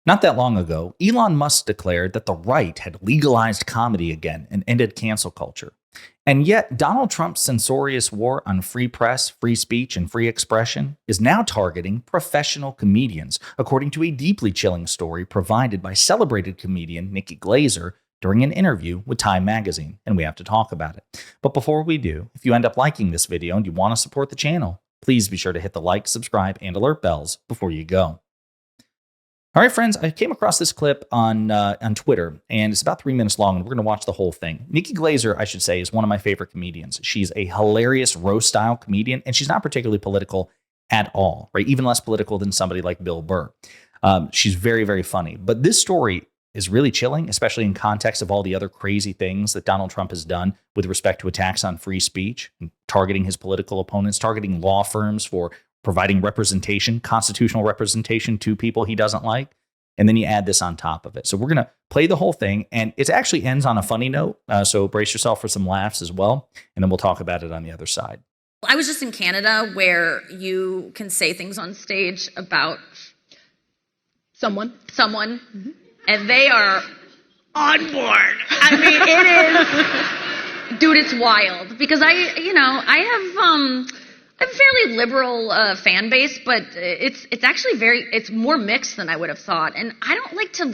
Not that long ago, Elon Musk declared that the right had legalized comedy again and ended cancel culture. And yet, Donald Trump's censorious war on free press, free speech, and free expression is now targeting professional comedians, according to a deeply chilling story provided by celebrated comedian Nikki Glazer during an interview with Time magazine, and we have to talk about it. But before we do, if you end up liking this video and you want to support the channel, please be sure to hit the like, subscribe, and alert bells before you go. All right, friends, I came across this clip on Twitter, and it's about 3 minutes long, and we're going to watch the whole thing. Nikki Glazer, I should say, is one of my favorite comedians. She's a hilarious roast-style comedian, and she's not particularly political at all, right? Even less political than somebody like Bill Burr. She's very, very funny. But this story is really chilling, especially in context of all the other crazy things that Donald Trump has done with respect to attacks on free speech, targeting his political opponents, targeting law firms for providing representation, constitutional representation to people he doesn't like. And then you add this on top of it. So we're going to play the whole thing. And it actually ends on a funny note. So brace yourself for some laughs as well. And then we'll talk about it on the other side. I was just in Canada where you can say things on stage about someone, and they are on board. I mean, it is, dude, it's wild. Because I have a fairly liberal fan base, but it's actually it's more mixed than I would have thought. And I don't like to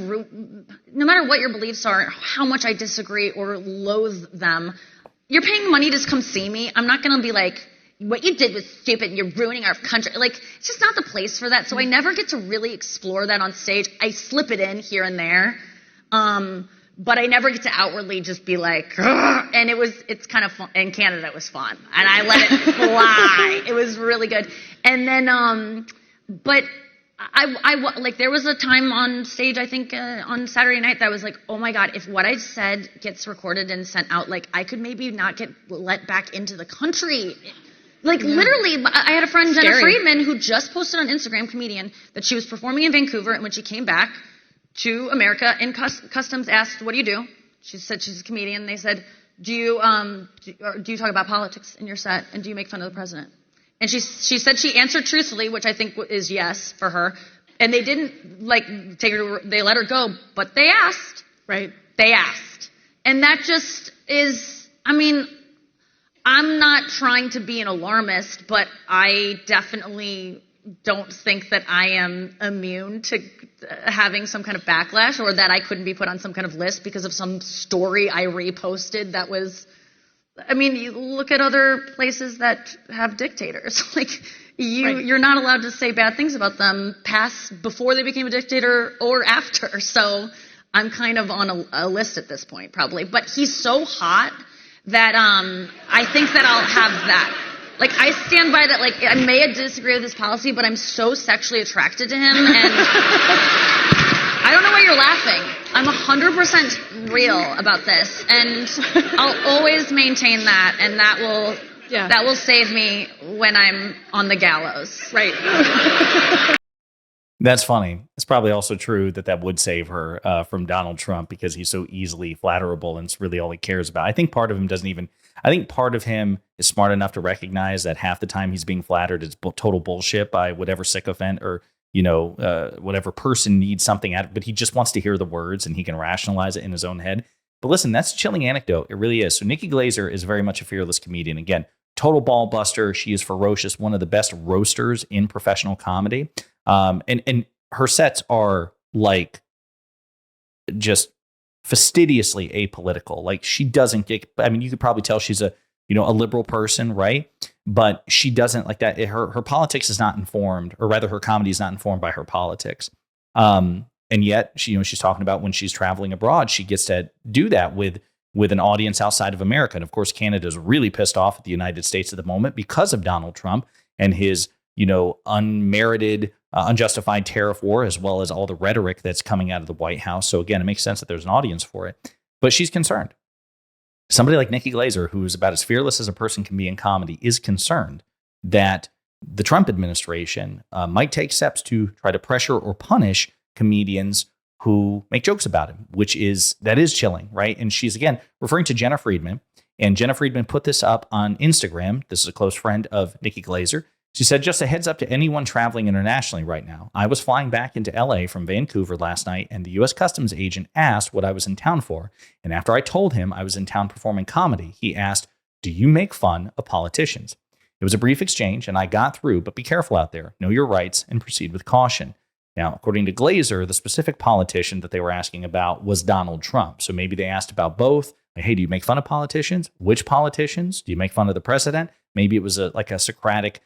no matter what your beliefs are, how much I disagree or loathe them, you're paying money to come see me. I'm not going to be like, what you did was stupid and you're ruining our country. Like, it's just not the place for that. So I never get to really explore that on stage. I slip it in here and there. But I never get to outwardly just be like, ugh. And it's kind of fun. In Canada, it was fun. And I let it fly. It was really good. And then, but I like, there was a time on stage, I think, on Saturday night that I was like, oh my God, if what I said gets recorded and sent out, like, I could maybe not get let back into the country. Like, literally, I had a friend, Jenna Friedman, who just posted on Instagram, comedian, that she was performing in Vancouver, and when she came back to America, in customs asked, what do you do? She said she's a comedian. They said, do you talk about politics in your set, and do you make fun of the president? And she said she answered truthfully, which I think is yes for her. And they didn't take her. They let her go, but they asked. Right. They asked, and that just is. I mean, I'm not trying to be an alarmist, but I definitely don't think that I am immune to having some kind of backlash, or that I couldn't be put on some kind of list because of some story I reposted that was, I mean, you look at other places that have dictators. Like, you're not allowed to say bad things about them before they became a dictator or after. So I'm kind of on a list at this point, probably. But he's so hot that I think that I'll have that. Like, I stand by that. Like, I may disagree with his policy, but I'm so sexually attracted to him, and I don't know why you're laughing. I'm 100% real about this, and I'll always maintain that, and that will save me when I'm on the gallows. Right. That's funny. It's probably also true that would save her from Donald Trump because he's so easily flatterable and it's really all he cares about. I think part of him I think part of him is smart enough to recognize that half the time he's being flattered is total bullshit by whatever sycophant or, whatever person needs something out of it, but he just wants to hear the words and he can rationalize it in his own head. But listen, that's a chilling anecdote. It really is. So Nikki Glazer is very much a fearless comedian. Again, total ball buster. She is ferocious, one of the best roasters in professional comedy. And her sets are like just fastidiously apolitical. Like, she doesn't get, I mean, you could probably tell she's a liberal person, right? But she doesn't like that. Her politics is not informed, or rather her comedy is not informed by her politics. And yet she's talking about when she's traveling abroad, she gets to do that with an audience outside of America. And of course, Canada is really pissed off at the United States at the moment because of Donald Trump and his, unmerited, unjustified tariff war, as well as all the rhetoric that's coming out of the White House. So again, it makes sense that there's an audience for it, but she's concerned. Somebody like Nikki Glazer, who's about as fearless as a person can be in comedy, is concerned that the Trump administration might take steps to try to pressure or punish comedians who make jokes about him, that is chilling, right? And she's, again, referring to Jenna Friedman. And Jenna Friedman put this up on Instagram. This is a close friend of Nikki Glazer. She said, just a heads up to anyone traveling internationally right now. I was flying back into LA from Vancouver last night, and the U.S. Customs agent asked what I was in town for. And after I told him I was in town performing comedy, he asked, do you make fun of politicians? It was a brief exchange, and I got through, but be careful out there. Know your rights and proceed with caution. Now, according to Glazer, the specific politician that they were asking about was Donald Trump. So maybe they asked about both. Like, hey, do you make fun of politicians? Which politicians? Do you make fun of the president? Maybe it was like a Socratic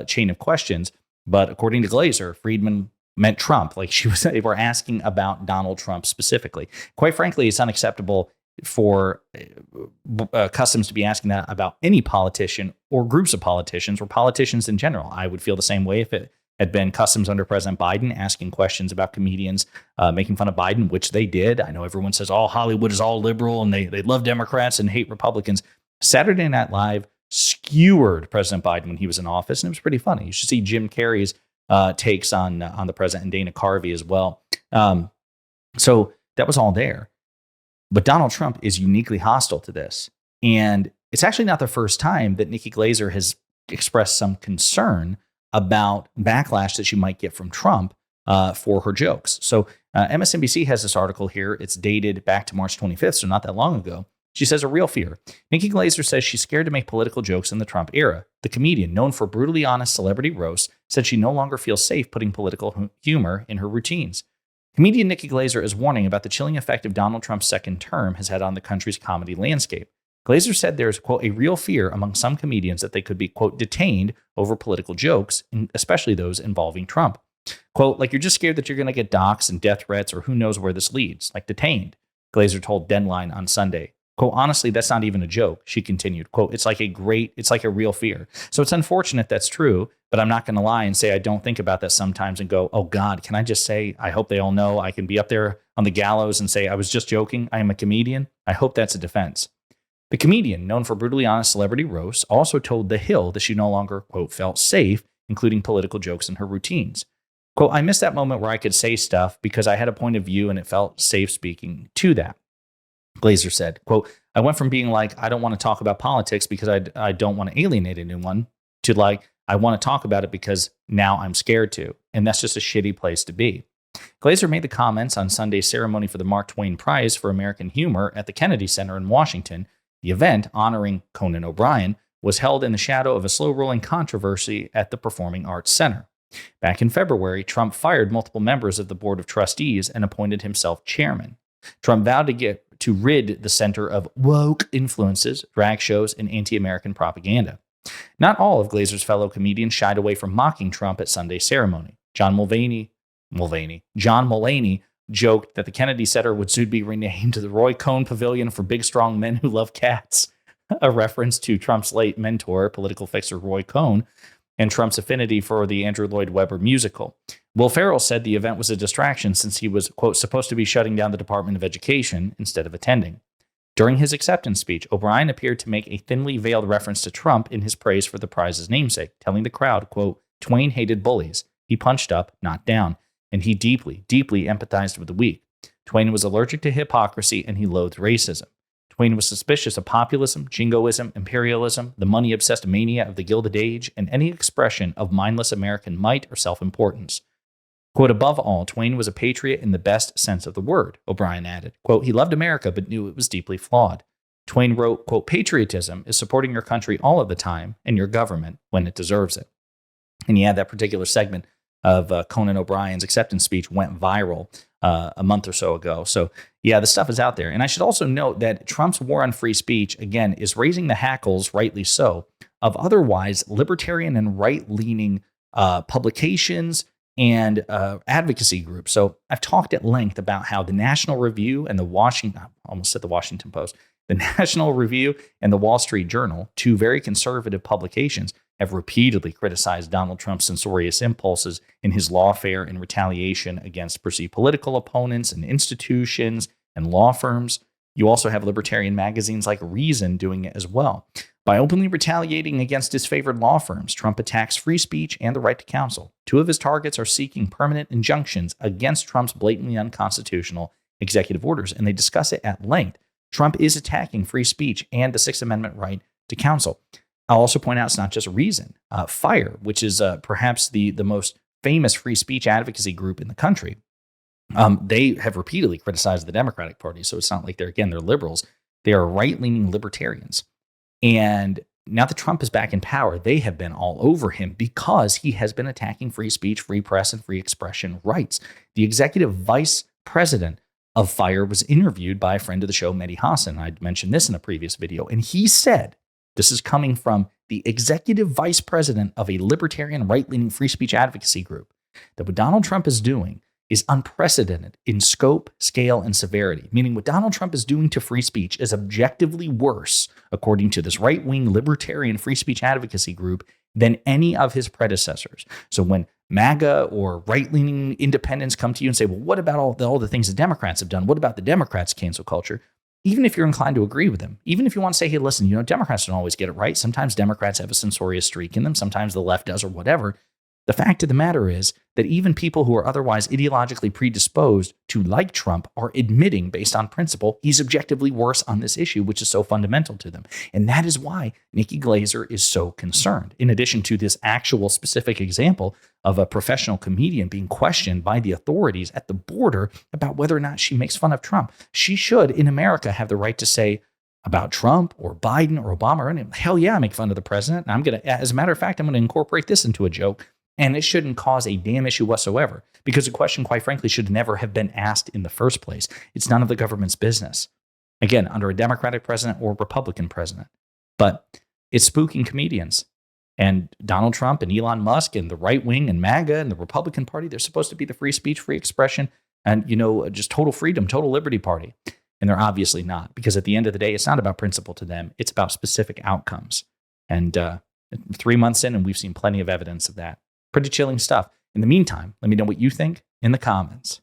chain of questions. But according to Glazer, Friedman meant Trump. Like they were asking about Donald Trump specifically. Quite frankly, it's unacceptable for Customs to be asking that about any politician or groups of politicians or politicians in general. I would feel the same way if it had been Customs under President Biden asking questions about comedians making fun of Biden, which they did. I know everyone says, oh, Hollywood is all liberal and they love Democrats and hate Republicans. Saturday Night Live skewered President Biden when he was in office, and it was pretty funny. You should see Jim Carrey's takes on the president and Dana Carvey as well. So that was all there. But Donald Trump is uniquely hostile to this. And it's actually not the first time that Nikki Glazer has expressed some concern about backlash that she might get from Trump for her jokes. So MSNBC has this article here. It's dated back to March 25th, so not that long ago. She says, a real fear. Nikki Glazer says she's scared to make political jokes in the Trump era. The comedian, known for brutally honest celebrity roasts, said she no longer feels safe putting political humor in her routines. Comedian Nikki Glazer is warning about the chilling effect of Donald Trump's second term has had on the country's comedy landscape. Glazer said there's, quote, a real fear among some comedians that they could be, quote, detained over political jokes, especially those involving Trump. Quote, like you're just scared that you're going to get doxxed and death threats or who knows where this leads, like detained, Glazer told Deadline on Sunday. Quote, honestly, that's not even a joke, she continued. Quote, it's like a real fear. So it's unfortunate that's true, but I'm not going to lie and say I don't think about that sometimes and go, oh God, can I just say, I hope they all know I can be up there on the gallows and say, I was just joking, I am a comedian. I hope that's a defense. The comedian, known for brutally honest celebrity roasts, also told The Hill that she no longer, quote, felt safe, including political jokes in her routines. Quote, I missed that moment where I could say stuff because I had a point of view and it felt safe speaking to that. Glazer said, quote, I went from being like, I don't want to talk about politics because I don't want to alienate anyone to like, I want to talk about it because now I'm scared to. And that's just a shitty place to be. Glazer made the comments on Sunday's ceremony for the Mark Twain Prize for American Humor at the Kennedy Center in Washington. The event, honoring Conan O'Brien, was held in the shadow of a slow-rolling controversy at the Performing Arts Center. Back in February, Trump fired multiple members of the Board of Trustees and appointed himself chairman. Trump vowed to rid the center of woke influences, drag shows, and anti-American propaganda. Not all of Glazer's fellow comedians shied away from mocking Trump at Sunday's ceremony. John Mulaney joked that the Kennedy Center would soon be renamed to the Roy Cohn Pavilion for Big Strong Men Who Love Cats, a reference to Trump's late mentor, political fixer Roy Cohn, and Trump's affinity for the Andrew Lloyd Webber musical. Will Ferrell said the event was a distraction since he was, quote, supposed to be shutting down the Department of Education instead of attending. During his acceptance speech, O'Brien appeared to make a thinly veiled reference to Trump in his praise for the prize's namesake, telling the crowd, quote, Twain hated bullies. He punched up, not down, and he deeply, deeply empathized with the weak. Twain was allergic to hypocrisy and he loathed racism. Twain was suspicious of populism, jingoism, imperialism, the money-obsessed mania of the Gilded Age, and any expression of mindless American might or self-importance. Quote, above all, Twain was a patriot in the best sense of the word, O'Brien added. Quote, he loved America but knew it was deeply flawed. Twain wrote, quote, patriotism is supporting your country all of the time and your government when it deserves it. And yeah, that particular segment of Conan O'Brien's acceptance speech went viral a month or so ago. So yeah, the stuff is out there. And I should also note that Trump's war on free speech, again, is raising the hackles, rightly so, of otherwise libertarian and right-leaning publications and advocacy groups. So I've talked at length about how the National Review and the Washington Post, the National Review and the Wall Street Journal, two very conservative publications, have repeatedly criticized Donald Trump's censorious impulses in his lawfare in retaliation against perceived political opponents and institutions and law firms. You also have libertarian magazines like Reason doing it as well. By openly retaliating against his favored law firms, Trump attacks free speech and the right to counsel. Two of his targets are seeking permanent injunctions against Trump's blatantly unconstitutional executive orders, and they discuss it at length. Trump is attacking free speech and the Sixth Amendment right to counsel. I'll also point out it's not just Reason. FIRE, which is perhaps the most famous free speech advocacy group in the country, they have repeatedly criticized the Democratic Party. So it's not like they're liberals. They are right-leaning libertarians. And now that Trump is back in power, they have been all over him because he has been attacking free speech, free press, and free expression rights. The executive vice president of FIRE was interviewed by a friend of the show, Mehdi Hassan. I'd mentioned this in a previous video. And he said, this is coming from the executive vice president of a libertarian right-leaning free speech advocacy group, that what Donald Trump is doing is unprecedented in scope, scale, and severity, meaning what Donald Trump is doing to free speech is objectively worse, according to this right-wing libertarian free speech advocacy group, than any of his predecessors. So when MAGA or right-leaning independents come to you and say, well, what about all the things the Democrats have done? What about the Democrats' cancel culture? Even if you're inclined to agree with them, even if you want to say, hey, listen, Democrats don't always get it right. Sometimes Democrats have a censorious streak in them. Sometimes the left does or whatever. The fact of the matter is that even people who are otherwise ideologically predisposed to like Trump are admitting, based on principle, he's objectively worse on this issue, which is so fundamental to them. And that is why Nikki Glazer is so concerned. In addition to this actual specific example of a professional comedian being questioned by the authorities at the border about whether or not she makes fun of Trump, she should, in America, have the right to say about Trump or Biden or Obama or anything. Hell yeah, I make fun of the president. And as a matter of fact, I'm going to incorporate this into a joke. And it shouldn't cause a damn issue whatsoever, because the question, quite frankly, should never have been asked in the first place. It's none of the government's business. Again, under a Democratic president or Republican president. But it's spooking comedians. And Donald Trump and Elon Musk and the right wing and MAGA and the Republican Party, they're supposed to be the free speech, free expression, and, just total freedom, total liberty party. And they're obviously not, because at the end of the day, it's not about principle to them. It's about specific outcomes. And 3 months in, and we've seen plenty of evidence of that. Pretty chilling stuff. In the meantime, let me know what you think in the comments.